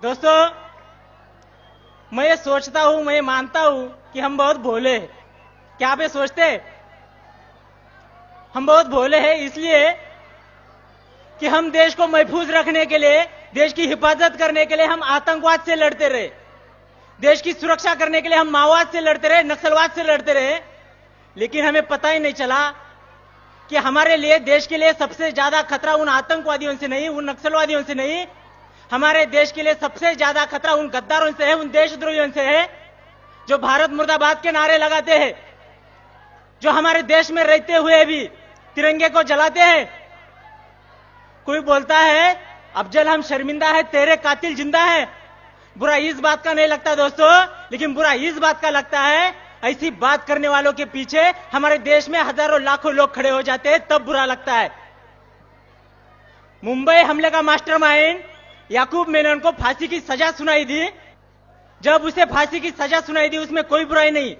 दोस्तों, मैं ये सोचता हूं, मैं ये मानता हूं कि हम बहुत भोले हैं। क्या आप ये सोचते हैं? हम बहुत भोले हैं इसलिए कि हम देश को महफूज रखने के लिए, देश की हिफाजत करने के लिए हम आतंकवाद से लड़ते रहे, देश की सुरक्षा करने के लिए हम माओवाद से लड़ते रहे, नक्सलवाद से लड़ते रहे। लेकिन हमें पता ही नहीं चला कि हमारे लिए, देश के लिए सबसे ज्यादा खतरा उन आतंकवादियों से नहीं, उन नक्सलवादियों से नहीं, हमारे देश के लिए सबसे ज्यादा खतरा उन गद्दारों से है, उन देशद्रोहियों से है जो भारत मुर्दाबाद के नारे लगाते हैं, जो हमारे देश में रहते हुए भी तिरंगे को जलाते हैं। कोई बोलता है अफजल हम शर्मिंदा है, तेरे कातिल जिंदा है। बुरा इस बात का नहीं लगता दोस्तों, लेकिन बुरा इस बात का लगता है ऐसी बात करने वालों के पीछे हमारे देश में हजारों लाखों लोग खड़े हो जाते हैं, तब बुरा लगता है। मुंबई हमले का मास्टरमाइंड याकूब मेनन को फांसी की सजा सुनाई दी। जब उसे फांसी की सजा सुनाई दी उसमें कोई बुराई नहीं,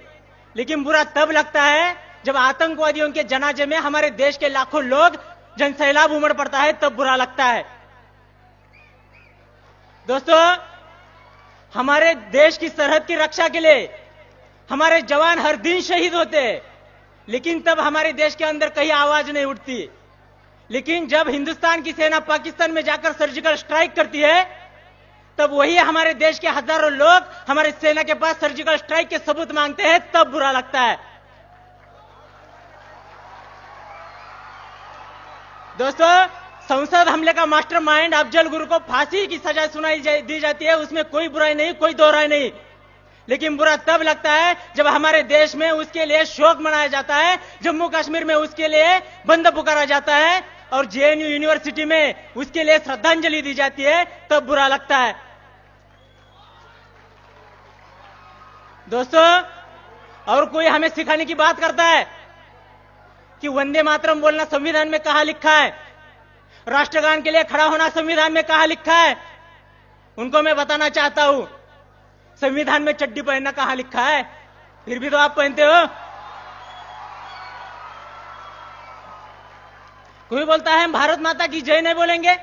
लेकिन बुरा तब लगता है जब आतंकवादियों के जनाजे में हमारे देश के लाखों लोग जनसैलाब उमड़ पड़ता है, तब बुरा लगता है। दोस्तों, हमारे देश की सरहद की रक्षा के लिए हमारे जवान हर दिन शहीद होते हैं, लेकिन तब हमारे देश के अंदर कहीं आवाज नहीं उठती। लेकिन जब हिंदुस्तान की सेना पाकिस्तान में जाकर सर्जिकल स्ट्राइक करती है, तब वही हमारे देश के हजारों लोग हमारे सेना के पास सर्जिकल स्ट्राइक के सबूत मांगते हैं, तब बुरा लगता है। दोस्तों, संसद हमले का मास्टरमाइंड अफजल गुरु को फांसी की सजा सुनाई दी जाती है, उसमें कोई बुराई नहीं, कोई दो राय नहीं। लेकिन बुरा तब लगता है जब हमारे देश में उसके लिए शोक मनाया जाता है, जम्मू कश्मीर में उसके लिए बंद पुकारा जाता है और जेएनयू यूनिवर्सिटी में उसके लिए श्रद्धांजलि दी जाती है, तब बुरा लगता है। दोस्तों, और कोई हमें सिखाने की बात करता है कि वंदे मातरम बोलना संविधान में कहां लिखा है, राष्ट्रगान के लिए खड़ा होना संविधान में कहां लिखा है। उनको मैं बताना चाहता हूं, संविधान में चड्डी पहनना कहां लिखा है? फिर भी तो आप पहनते हो। कोई बोलता है हम भारत माता की जय नहीं बोलेंगे।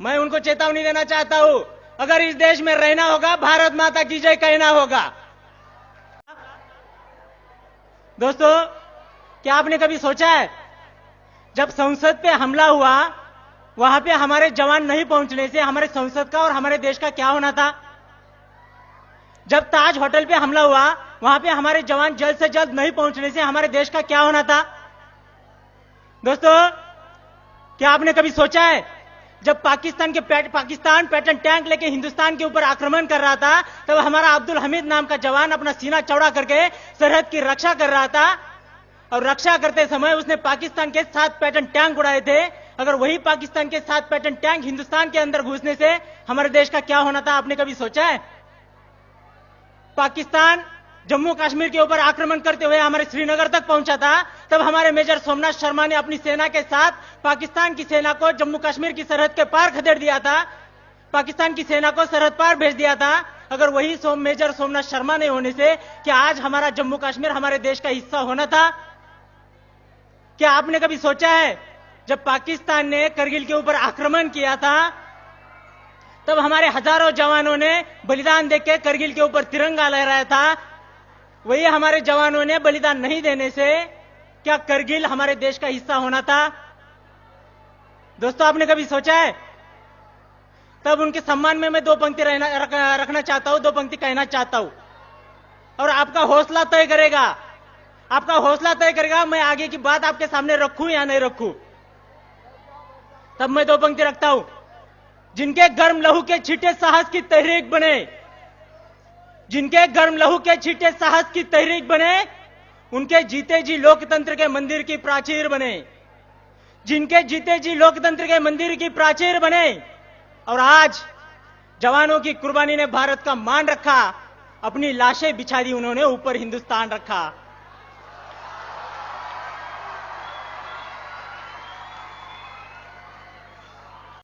मैं उनको चेतावनी देना चाहता हूं, अगर इस देश में रहना होगा भारत माता की जय कहना होगा। दोस्तों, क्या आपने कभी सोचा है जब संसद पे हमला हुआ, वहां पे हमारे जवान नहीं पहुंचने से हमारे संसद का और हमारे देश का क्या होना था? जब ताज होटल पे हमला हुआ, वहां पे हमारे जवान जल्द से जल्द नहीं पहुंचने से हमारे देश का क्या होना था? दोस्तों, क्या आपने कभी सोचा है जब पाकिस्तान पैटर्न टैंक लेके हिंदुस्तान के ऊपर आक्रमण कर रहा था, तब हमारा अब्दुल हमीद नाम का जवान अपना सीना चौड़ा करके सरहद की रक्षा कर रहा था, और रक्षा करते समय उसने पाकिस्तान के 7 पैटर्न टैंक उड़ाए थे। अगर वही पाकिस्तान के 7 पैटर्न टैंक हिंदुस्तान के अंदर घुसने से हमारे देश का क्या होना था, आपने कभी सोचा है? पाकिस्तान जम्मू कश्मीर के ऊपर आक्रमण करते हुए हमारे श्रीनगर तक पहुंचा था, तब हमारे मेजर सोमनाथ शर्मा ने अपनी सेना के साथ पाकिस्तान की सेना को जम्मू कश्मीर की सरहद के पार खदेड़ दिया था, पाकिस्तान की सेना को सरहद पार भेज दिया था। अगर वही मेजर सोमनाथ शर्मा नहीं होने से क्या आज हमारा जम्मू कश्मीर हमारे देश का हिस्सा होना था? क्या आपने कभी सोचा है जब पाकिस्तान ने करगिल के ऊपर आक्रमण किया था, तब हमारे हजारों जवानों ने बलिदान देके करगिल के ऊपर तिरंगा लहराया था, वही हमारे जवानों ने बलिदान नहीं देने से क्या करगिल हमारे देश का हिस्सा होना था? दोस्तों, आपने कभी सोचा है? तब उनके सम्मान में मैं 2 पंक्ति रखना चाहता हूं, 2 पंक्ति कहना चाहता हूं, और आपका हौसला तय करेगा, आपका हौसला तय करेगा मैं आगे की बात आपके सामने रखूं या नहीं रखूं। तब मैं 2 पंक्ति रखता हूं। जिनके गर्म लहू के छींटे साहस की तहरीक बने, जिनके गर्म लहू के छींटे साहस की तहरीक बने, उनके जीते जी लोकतंत्र के मंदिर की प्राचीर बने, जिनके जीते जी लोकतंत्र के मंदिर की प्राचीर बने। और आज जवानों की कुर्बानी ने भारत का मान रखा, अपनी लाशें बिछा दी उन्होंने, ऊपर हिंदुस्तान रखा।